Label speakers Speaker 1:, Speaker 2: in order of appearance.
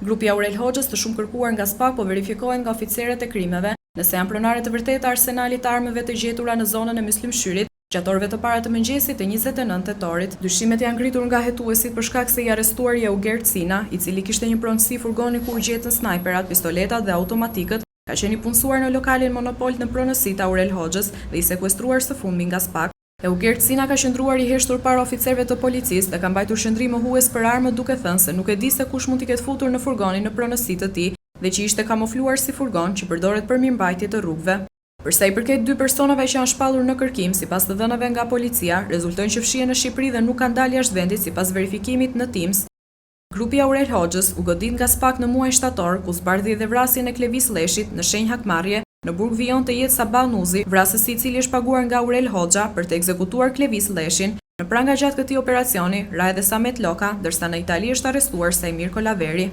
Speaker 1: Grupi Aurel Hoxhës, të shumë kërkuar nga SPAK, po verifikohen nga oficerët e krimeve, nëse janë pronare të vërtetë arsenalit të armëve të gjetura në zonën e Myslimshyrit, gjatë orëve të para të mëngjesit të 29 tetorit. Dyshimet janë ngritur nga hetuesit për shkak se i arrestuar Euger Cina, i cili kishte një pronësi furgoni ku u gjetën snajperat, pistoletat dhe automatikët, ka qenë i punësuar në lokalin Monopol në pronësitë Aurel Hoxhës dhe i sekuestruar së fundmi nga SPAK. Euger Cina ka qëndruar i heshtur para oficerëve të policisë dhe ka mbajtur shëndrim mohues për armët, duke thënë se nuk e di se kush mund t'i ketë futur në furgonin në pronësi të tij dhe që ishte kamufluar si furgon që përdoret për mirëmbajtje të rrugëve. Për sa i përket dy personave që janë shpallur në kërkim, sipas të dhënave nga policia, rezultojnë që fshihen në Shqipëri dhe nuk kanë dalë jashtë vendit sipas verifikimit në Teams. Grupi Aurel Hoxhës u godit nga SPAK në muajin shtator, ku zbardhi dhe vrasjen e Klevis Leshit në shenjë hakmarrje në burg vijon të jetë Sabah Nuzi, vrasësi i cili është paguar nga Aurel Hoxha për të ekzekutuar Klevis Leshin. Në pranga gjatë këtij operacioni, ra edhe Samet Loka, ndërsa në Itali është arrestuar Sajmir Kolaveri.